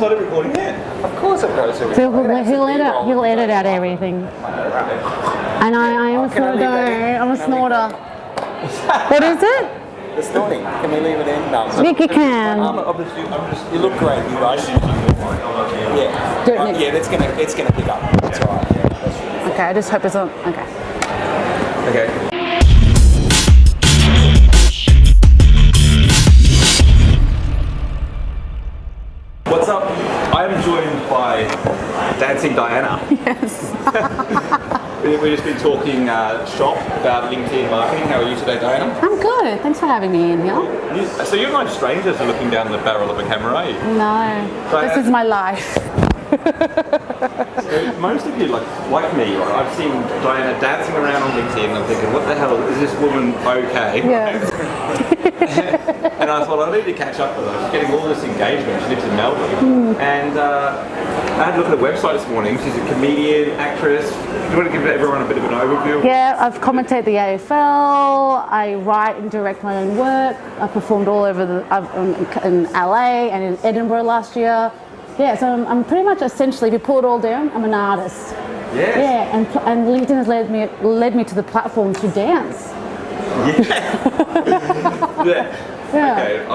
started recording yet? Of course I've got to see. He'll edit out everything. And I am a snorter. I'm a snorter. What is it? The snorting. Can we leave it in? No. Nick, you can. You look great, you guys. Yeah. Do it, Nick. Yeah, it's gonna pick up. That's all right. Yeah, okay, I just hope it's on. Okay. Okay. What's up? I am joined by Dancing Diana. Yes. We've just been talking shop about LinkedIn marketing. How are you today, Diana? I'm good. Thanks for having me in here. So you're no strangers to looking down the barrel of a camera, are you? No, this is my life. So most of you, like me, right, I've seen Diana dancing around on LinkedIn and I'm thinking, what the hell, is this woman okay? Yeah. And I thought, I need to catch up with her. She's getting all this engagement. She lives in Melbourne. And I had a look at her website this morning. She's a comedian, actress. Do you want to give everyone a bit of an overview? Yeah, I've commentated the AFL. I write and direct my own work. I performed all over in LA and in Edinburgh last year. Yeah, so I'm pretty much essentially, if you pull it all down, I'm an artist. Yes. Yeah, and LinkedIn has led me to the platform to dance. Yeah. Yeah. Okay. I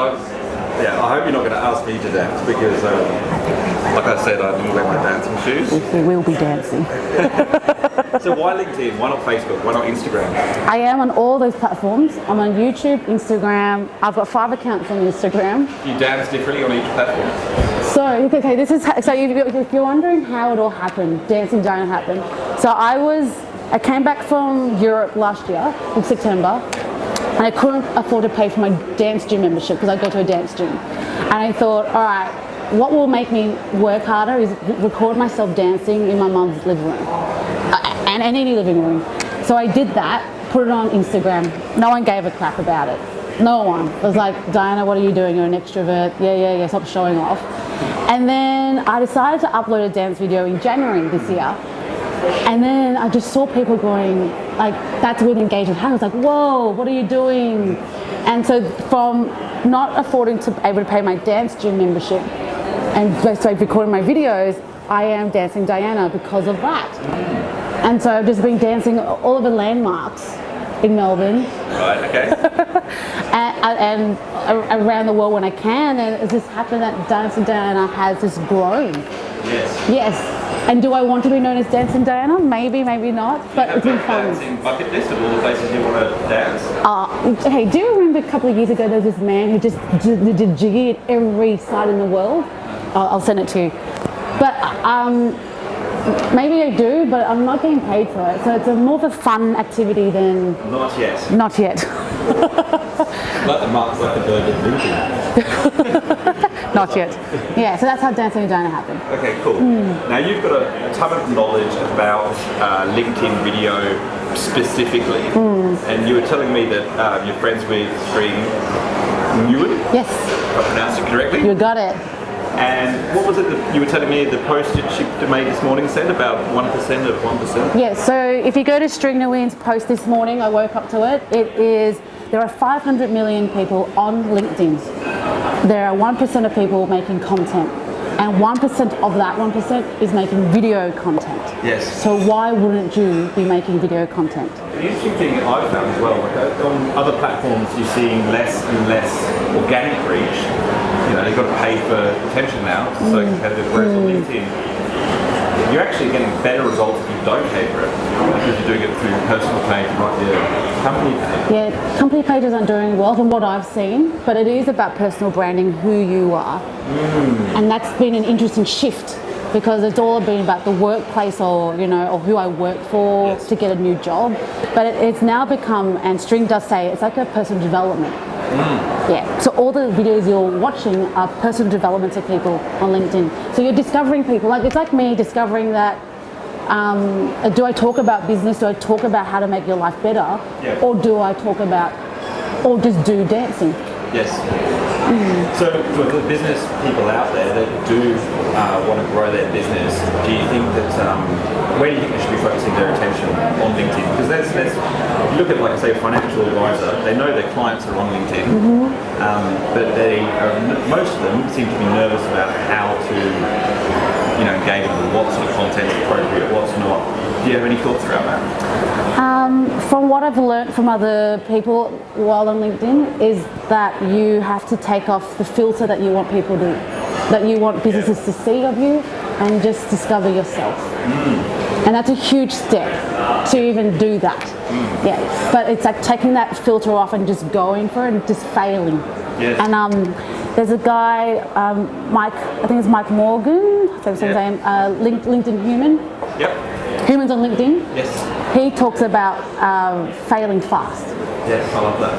hope you're not going to ask me to dance because, like I said, I didn't wear my dancing shoes. We will be dancing. So why LinkedIn? Why not Facebook? Why not Instagram? I am on all those platforms. I'm on YouTube, Instagram. I've got 5 accounts on Instagram. You dance differently on each platform? So, okay, if you're wondering how it all happened, Dancing Diana happened. So I came back from Europe last year in September, and I couldn't afford to pay for my dance gym membership because I go to a dance gym. And I thought, all right, what will make me work harder is record myself dancing in my mum's living room, and any living room. So I did that, put it on Instagram. No one gave a crap about it. No one. It was like, Diana, what are you doing? You're an extrovert. Yeah, stop showing off. And then I decided to upload a dance video in January this year. And then I just saw people going, like, that's with engagement. I was like, whoa, what are you doing? And so from not affording to be able to pay my dance gym membership and so recording my videos, I am Dancing Diana because of that. And so I've just been dancing all over landmarks in Melbourne. Right, okay. and around the world when I can, and it's just happened that Dancing Diana has just grown. Yes. And do I want to be known as Dancing Diana? Maybe, maybe not. But it's been fun. Dancing bucket list of all the places you want to dance. Hey, do you remember a couple of years ago there was this man who just did jiggy at every site in the world? I'll send it to you. But maybe I do, but I'm not getting paid for it. So it's more of a fun activity than... Not yet. Not yet. Like the Mark Zuckerberg of LinkedIn. Not yet. Yeah, so that's how Dancing with Diana happened. Okay, cool. Now you've got a ton of knowledge about LinkedIn video specifically. And you were telling me that you're friends with NGUYEN? Yes. If I pronounced it correctly? You got it. And what was it that you were telling me the post that she made this morning said about 1% of 1%? Yeah, so if you go to NGUYEN's post this morning, I woke up to it, there are 500 million people on LinkedIn. There are 1% of people making content. And 1% of that 1% is making video content. Yes. So why wouldn't you be making video content? The interesting thing I've found as well, like on other platforms you're seeing less and less organic reach. You know, you've got to pay for attention now, it's so competitive. Whereas on LinkedIn, you're actually getting better results if you don't pay for it, because you're doing it through your personal page, not your company page. Yeah, company pages aren't doing well from what I've seen, but it is about personal branding, who you are. And that's been an interesting shift, because it's all been about the workplace or who I work for to get a new job. But it's now become, and String does say, it's like a personal development. Yeah, so all the videos you're watching are personal developments of people on LinkedIn. So you're discovering people, it's like me discovering that, do I talk about business, do I talk about how to make your life better, or do I talk about, or just do dancing? Yes. So for the business people out there that do want to grow their business, do you think that where do you think they should be focusing their attention on LinkedIn? Because there's you look at, like I say, a financial advisor, they know their clients are on LinkedIn, but most of them seem to be nervous about how to engage with what sort of content is appropriate, what's not. Do you have any thoughts around that? From what I've learned from other people while on LinkedIn is that you have to take off the filter that you want businesses to see of you and just discover yourself. And that's a huge step to even do that. Yeah, but it's like taking that filter off and just going for it and just failing. Yes. And there's a guy, Mike, I think it's Mike Morgan, so his name, LinkedIn Human. Yep. Humans on LinkedIn. Yes. He talks about failing fast. Yes, I love that.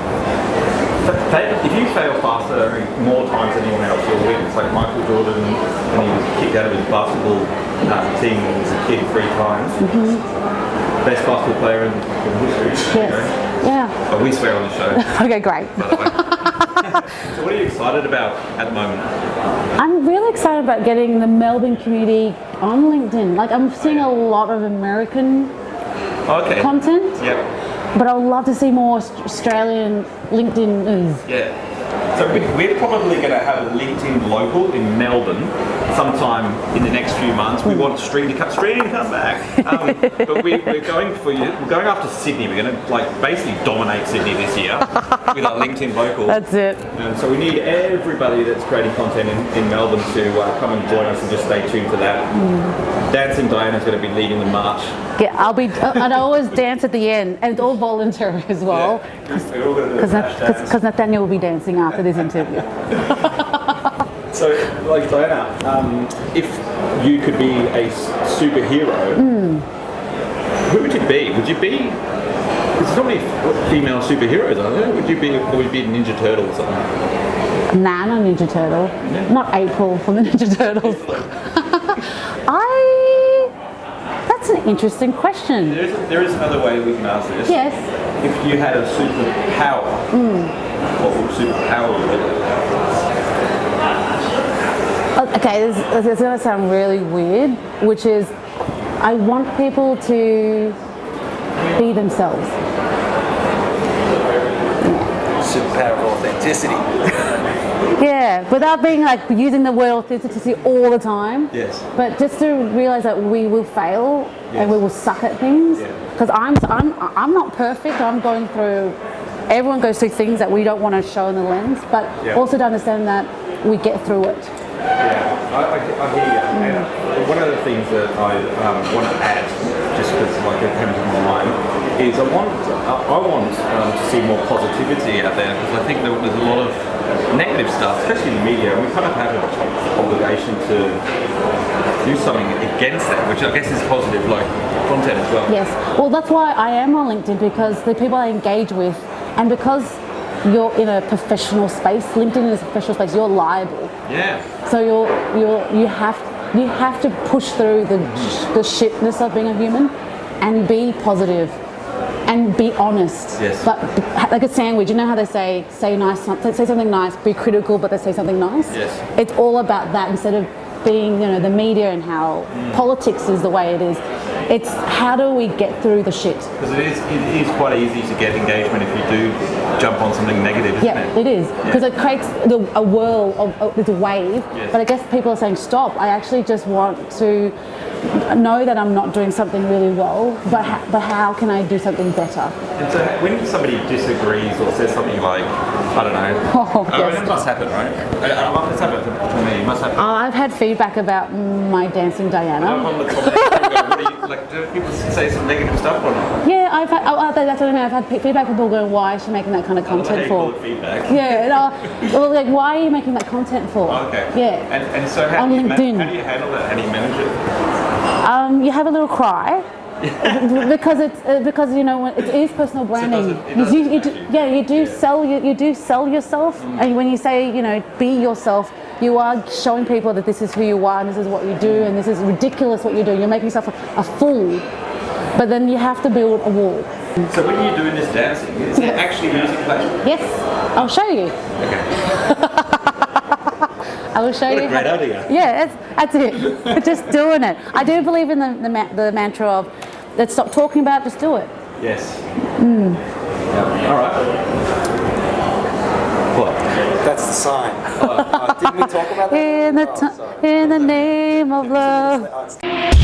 If you fail faster more times than anyone else, you'll win. It's like Michael Jordan when he was kicked out of his basketball team when he was a kid 3 times. Best basketball player in history. Yes. Yeah. But we swear on the show. Okay, great. By the way. So what are you excited about at the moment? I'm really excited about getting the Melbourne community on LinkedIn. Like I'm seeing a lot of American content. Yep. But I would love to see more Australian LinkedIn. Yeah. So we're probably going to have a LinkedIn local in Melbourne sometime in the next few months. We want Stream to come back. But we're going after Sydney. We're going to basically dominate Sydney this year with our LinkedIn locals. That's it. So we need everybody that's creating content in Melbourne to come and join us and just stay tuned to that. Dancing Diana's going to be leading the march. Yeah, and I always dance at the end, and it's all voluntary as well. Because Nathanial will be dancing after this interview. So, like Diana, if you could be a superhero, who would you be? Would you be? There's so many female superheroes, aren't there? Would you be a Ninja Turtle or something? Nah, not Ninja Turtle. Yeah. Not April from the Ninja Turtles. That's an interesting question. There is another way we can ask this. Yes. If you had a superpower, what superpower would it be? Okay, this is going to sound really weird, which is I want people to be themselves. Superpower of authenticity. Yeah, without being using the word authenticity all the time. Yes. But just to realize that we will fail and we will suck at things. Because I'm not perfect. I'm going through. Everyone goes through things that we don't want to show in the lens, but also to understand that we get through it. Yeah, I hear you. And one of the things that I want to add, just because it came to my mind, is I want to see more positivity out there, because I think that there's a lot of negative stuff, especially in the media, and we kind of have an obligation to do something against that, which I guess is positive, like content as well. Yes, well that's why I am on LinkedIn, because the people I engage with, and because you're in a professional space, LinkedIn is a professional space, you're liable. Yeah. So you have to push through the shitness of being a human and be positive and be honest. Yes. But like a sandwich, you know how they say something nice, be critical, but they say something nice? Yes. It's all about that, instead of being, the media and how politics is the way it is. It's how do we get through the shit? Because it is quite easy to get engagement if you do jump on something negative, isn't it? It is. Because it creates a whirl, there's a wave. Yes. But I guess people are saying, stop. I actually just want to know that I'm not doing something really well, but how can I do something better? And so when somebody disagrees or says something like, I don't know, it must happen, right? It's happened to me, it must happen. I've had feedback about my Dancing Diana. Do people say some negative stuff or not? Yeah, I've had, that's what I mean. I've had feedback from people going, why is she making that kind of content for? Feedback. Yeah, why are you making that content for? Oh, okay. Yeah. And so how do you handle that? How do you manage it? You have a little cry. because it is personal branding. You do sell yourself, and when you say be yourself, you are showing people that this is who you are and this is what you do and this is ridiculous what you're doing. You're making yourself a fool, but then you have to build a wall. So when you're doing this dancing, is there actually music playing? Yes, I'll show you. Okay. I will show What you. a great idea. Yeah, that's it. Just doing it. I do believe in the mantra of let's stop talking about it, just do it. Yes. Yeah. All right. What? That's the sign. Didn't we talk about that? In the name of love.